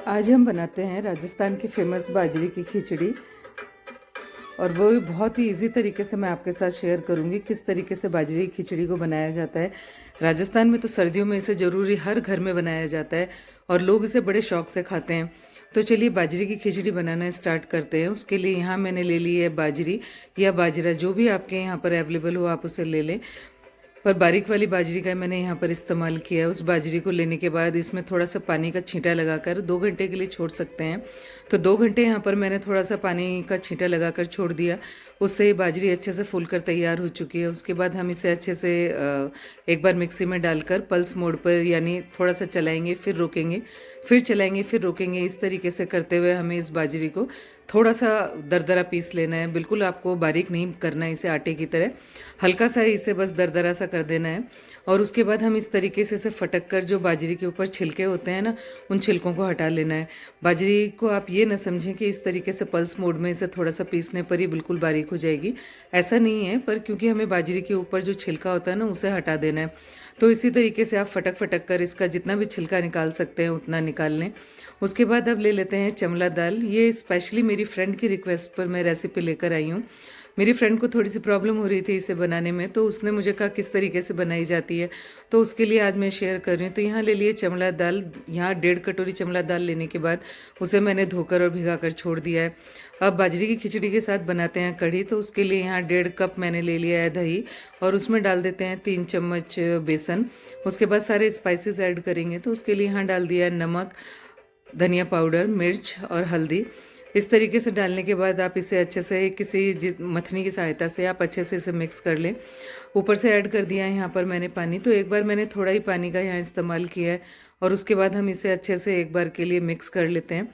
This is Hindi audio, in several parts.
आज हम बनाते हैं राजस्थान की फेमस बाजरे की खिचड़ी। और वो भी बहुत ही इजी तरीके से मैं आपके साथ शेयर करूंगी किस तरीके से बाजरे की खिचड़ी को बनाया जाता है। राजस्थान में तो सर्दियों में इसे ज़रूरी हर घर में बनाया जाता है और लोग इसे बड़े शौक से खाते हैं। तो चलिए बाजरे की खिचड़ी बनाना स्टार्ट करते हैं। उसके लिए यहाँ मैंने ले ली है बाजरी या बाजरा, जो भी आपके यहाँ पर अवेलेबल हो आप उसे ले लें। पर बारीक वाली बाजरी का मैंने यहाँ पर इस्तेमाल किया है। उस बाजरी को लेने के बाद इसमें थोड़ा सा पानी का छींटा लगाकर 2 घंटे के लिए छोड़ सकते हैं। तो 2 घंटे यहाँ पर मैंने थोड़ा सा पानी का छींटा लगाकर छोड़ दिया। उससे ये बाजरी अच्छे से फूल कर तैयार हो चुकी है। उसके बाद हम इसे अच्छे से एक बार मिक्सी में डालकर पल्स मोड पर, यानी थोड़ा सा चलाएंगे फिर रोकेंगे, फिर चलाएंगे फिर रोकेंगे, इस तरीके से करते हुए हमें इस बाजरी को थोड़ा सा दरदरा पीस लेना है। बिल्कुल आपको बारीक नहीं करना है इसे, आटे की तरह हल्का सा इसे बस दरदरा सा कर देना है। और उसके बाद हम इस तरीके से इसे फटक कर जो बाजरी के ऊपर छिलके होते हैं ना, उन छिलकों को हटा लेना है। बाजरी को आप ये ना समझें कि इस तरीके से पल्स मोड में इसे थोड़ा सा पीसने पर ही बिल्कुल बारीक हो जाएगी, ऐसा नहीं है। पर क्योंकि हमें बाजरी के ऊपर जो छिलका होता है ना, उसे हटा देना है। तो इसी तरीके से आप फटक फटक कर इसका जितना भी छिलका निकाल सकते हैं उतना निकाल लें। उसके बाद अब ले लेते हैं चमला दाल। ये स्पेशली मेरी फ्रेंड की रिक्वेस्ट पर मैं रेसिपी लेकर आई हूँ। मेरी फ्रेंड को थोड़ी सी प्रॉब्लम हो रही थी इसे बनाने में, तो उसने मुझे कहा किस तरीके से बनाई जाती है, तो उसके लिए आज मैं शेयर कर रही हूँ। तो यहाँ ले लिए चमला दाल। यहाँ 1.5 कटोरी चमला दाल लेने के बाद उसे मैंने धोकर और भिगा कर छोड़ दिया है। अब बाजरे की खिचड़ी के साथ बनाते हैं कढ़ी। तो उसके लिए यहाँ 1.5 कप मैंने ले लिया है दही, और उसमें डाल देते हैं 3 चम्मच बेसन। उसके बाद सारे स्पाइसेस ऐड करेंगे। तो उसके लिए यहाँ डाल दिया है नमक, धनिया पाउडर, मिर्च और हल्दी। इस तरीके से डालने के बाद आप इसे अच्छे से किसी मथनी की सहायता से आप अच्छे से इसे मिक्स कर लें। ऊपर से ऐड कर दिया है यहाँ पर मैंने पानी। तो एक बार मैंने थोड़ा ही पानी का यहाँ इस्तेमाल किया है, और उसके बाद हम इसे अच्छे से एक बार के लिए मिक्स कर लेते हैं।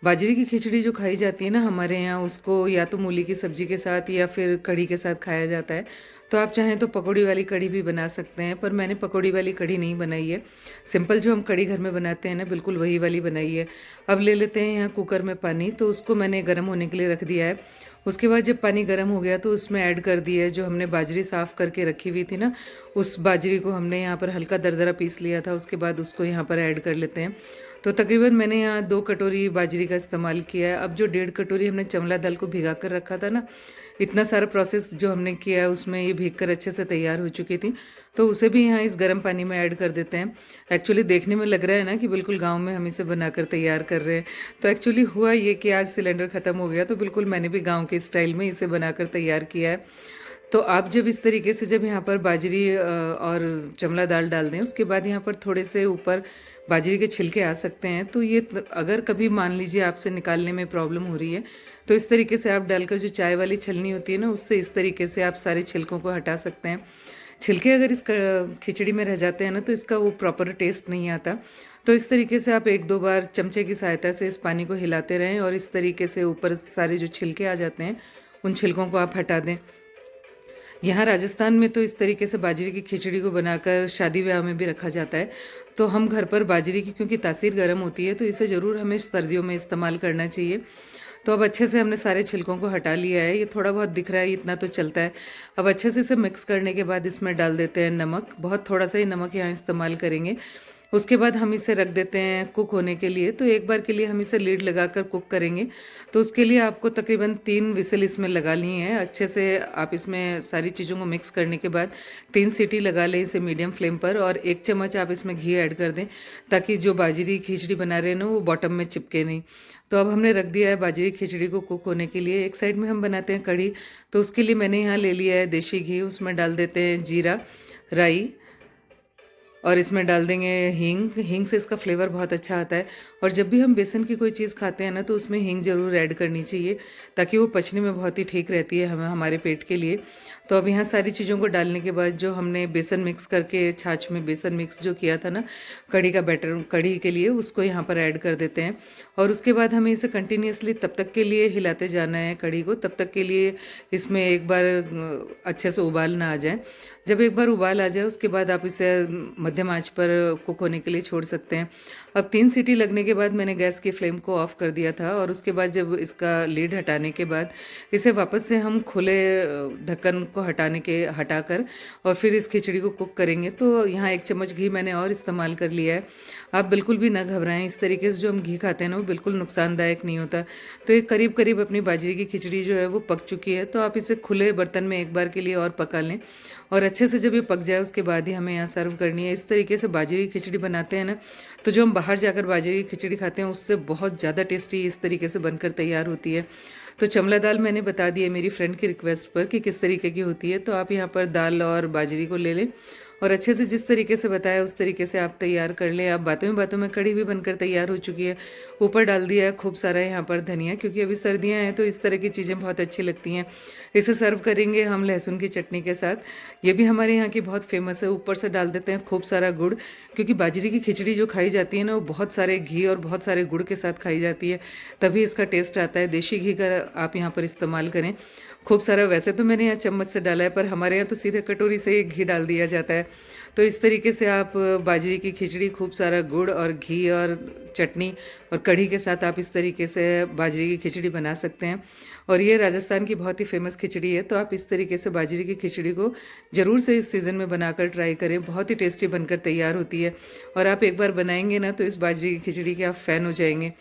बाजरे की खिचड़ी जो खाई जाती है ना हमारे यहाँ, उसको या तो मूली की सब्जी के साथ या फिर कढ़ी के साथ खाया जाता है। तो आप चाहें तो पकौड़ी वाली कढ़ी भी बना सकते हैं, पर मैंने पकौड़ी वाली कढ़ी नहीं बनाई है। सिंपल जो हम कढ़ी घर में बनाते हैं ना, बिल्कुल वही वाली बनाई है। अब ले लेते हैं यहाँ कुकर में पानी। तो उसको मैंने गर्म होने के लिए रख दिया है। उसके बाद जब पानी गर्म हो गया तो उसमें ऐड कर दिया है जो हमने बाजरी साफ़ करके रखी हुई थी ना, उस बाजरी को हमने यहाँ पर हल्का दरदरा पीस लिया था। उसके बाद उसको यहाँ पर ऐड कर लेते हैं। तो तकरीबन मैंने यहाँ 2 कटोरी बाजरी का इस्तेमाल किया है। अब जो 1.5 कटोरी हमने चमला दाल को भिगा कर रखा था ना, इतना सारा प्रोसेस जो हमने किया है उसमें ये भीग कर अच्छे से तैयार हो चुकी थी। तो उसे भी यहाँ इस गर्म पानी में ऐड कर देते हैं। एक्चुअली देखने में लग रहा है ना कि बिल्कुल गांव में हम इसे बनाकर तैयार कर रहे हैं। तो एक्चुअली हुआ ये कि आज सिलेंडर ख़त्म हो गया, तो बिल्कुल मैंने भी गाँव के स्टाइल में इसे बनाकर तैयार किया है। तो आप जब इस तरीके से जब यहाँ पर बाजरी और चमला दाल डाल दें, उसके बाद यहाँ पर थोड़े से ऊपर बाजरे के छिलके आ सकते हैं। तो ये अगर कभी मान लीजिए आपसे निकालने में प्रॉब्लम हो रही है, तो इस तरीके से आप डालकर जो चाय वाली छलनी होती है ना, उससे इस तरीके से आप सारे छिलकों को हटा सकते हैं। छिलके अगर इस खिचड़ी में रह जाते हैं ना, तो इसका वो प्रॉपर टेस्ट नहीं आता। तो इस तरीके से आप 1-2 बार चमचे की सहायता से इस पानी को हिलाते रहें, और इस तरीके से ऊपर सारे जो छिलके आ जाते हैं उन छिलकों को आप हटा दें। यहाँ राजस्थान में तो इस तरीके से बाजरे की खिचड़ी को बनाकर शादी ब्याह में भी रखा जाता है। तो हम घर पर बाजरे की, क्योंकि तासीर गर्म होती है, तो इसे ज़रूर हमें सर्दियों में इस्तेमाल करना चाहिए। तो अब अच्छे से हमने सारे छिलकों को हटा लिया है। ये थोड़ा बहुत दिख रहा है, इतना तो चलता है। अब अच्छे से इसे मिक्स करने के बाद इसमें डाल देते हैं नमक। बहुत थोड़ा सा ही नमक यहाँ इस्तेमाल करेंगे। उसके बाद हम इसे रख देते हैं कुक होने के लिए। तो एक बार के लिए हम इसे लीड लगाकर कुक करेंगे। तो उसके लिए आपको तकरीबन 3 विसल इसमें लगा ली हैं। अच्छे से आप इसमें सारी चीज़ों को मिक्स करने के बाद 3 सीटी लगा लें इसे मीडियम फ्लेम पर, और 1 चम्मच आप इसमें घी ऐड कर दें, ताकि जो बाजरी खिचड़ी बना रहे हैं ना, वो बॉटम में चिपके नहीं। तो अब हमने रख दिया है बाजरी खिचड़ी को कुक होने के लिए। एक साइड में हम बनाते हैं कढ़ी। तो उसके लिए मैंने यहाँ ले लिया है देसी घी। उसमें डाल देते हैं जीरा, राई, और इसमें डाल देंगे हींग। हींग से इसका फ्लेवर बहुत अच्छा आता है। और जब भी हम बेसन की कोई चीज़ खाते हैं ना, तो उसमें हींग ज़रूर ऐड करनी चाहिए, ताकि वो पचने में बहुत ही ठीक रहती है हमें, हमारे पेट के लिए। तो अब यहाँ सारी चीज़ों को डालने के बाद जो हमने बेसन मिक्स करके, छाछ में बेसन मिक्स जो किया था ना कढ़ी का बैटर कढ़ी के लिए, उसको यहाँ पर ऐड कर देते हैं। और उसके बाद हमें इसे कंटिन्यूसली तब तक के लिए हिलाते जाना है कढ़ी को, तब तक के लिए इसमें एक बार अच्छे से उबाल ना आ जाए। जब एक बार उबाल आ जाए उसके बाद आप इसे मध्यम आंच पर कुक होने के लिए छोड़ सकते हैं। अब 3 सीटी लगने के बाद मैंने गैस की फ्लेम को ऑफ कर दिया था और उसके बाद जब इसका लीड हटाने के बाद इसे वापस से हम खुले ढक्कन को हटाकर और फिर इस खिचड़ी को कुक करेंगे। तो यहाँ 1 चम्मच घी मैंने और इस्तेमाल कर लिया है। आप बिल्कुल भी ना घबराएं, इस तरीके से जो हम घी खाते हैं ना वो बिल्कुल नुकसानदायक नहीं होता। तो ये करीब करीब अपनी बाजरे की खिचड़ी जो है वो पक चुकी है। तो आप इसे खुले बर्तन में एक बार के लिए और पका लें और अच्छे से जब ये पक जाए उसके बाद ही हमें यहाँ सर्व करनी है। इस तरीके से बाजरे की खिचड़ी बनाते हैं ना, तो जो हम बाहर जाकर बाजरे की खिचड़ी खाते हैं उससे बहुत ज़्यादा टेस्टी इस तरीके से बनकर तैयार होती है। तो चमला दाल मैंने बता दी है मेरी फ्रेंड की रिक्वेस्ट पर कि किस तरीके की होती है। तो आप यहाँ पर दाल और बाजरी को ले लें और अच्छे से जिस तरीके से बताया उस तरीके से आप तैयार कर लें। अब बातों में कढ़ी भी बनकर तैयार हो चुकी है। ऊपर डाल दिया है खूब सारा यहाँ पर धनिया, क्योंकि अभी सर्दियाँ हैं तो इस तरह की चीज़ें बहुत अच्छी लगती हैं। इसे सर्व करेंगे हम लहसुन की चटनी के साथ। ये भी हमारे यहाँ की बहुत फेमस है। ऊपर से डाल देते हैं खूब सारा गुड़, क्योंकि बाजरे की खिचड़ी जो खाई जाती है ना वो बहुत सारे घी और बहुत सारे गुड़ के साथ खाई जाती है, तभी इसका टेस्ट आता है। देसी घी का आप यहाँ पर इस्तेमाल करें खूब सारा। वैसे तो मैंने यहाँ चम्मच से डाला है, पर हमारे यहाँ तो सीधे कटोरी से ही घी डाल दिया जाता है। तो इस तरीके से आप बाजरे की खिचड़ी खूब सारा गुड़ और घी और चटनी और कढ़ी के साथ आप इस तरीके से बाजरे की खिचड़ी बना सकते हैं। और ये राजस्थान की बहुत ही फेमस खिचड़ी है। तो आप इस तरीके से बाजरे की खिचड़ी को ज़रूर से इस सीज़न में बनाकर ट्राई करें, बहुत ही टेस्टी बनकर तैयार होती है। और आप एक बार बनाएंगे ना तो इस बाजरे की खिचड़ी के आप फ़ैन हो जाएंगे।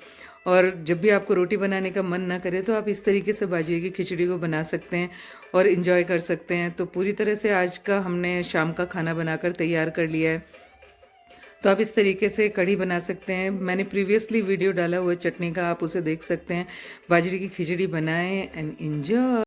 और जब भी आपको रोटी बनाने का मन ना करे तो आप इस तरीके से बाजरे की खिचड़ी को बना सकते हैं और इन्जॉय कर सकते हैं। तो पूरी तरह से आज का हमने शाम का खाना बनाकर तैयार कर लिया है। तो आप इस तरीके से कढ़ी बना सकते हैं। मैंने प्रीवियसली वीडियो डाला हुआ है चटनी का, आप उसे देख सकते हैं। बाजरे की खिचड़ी बनाएं एंड एंजॉय।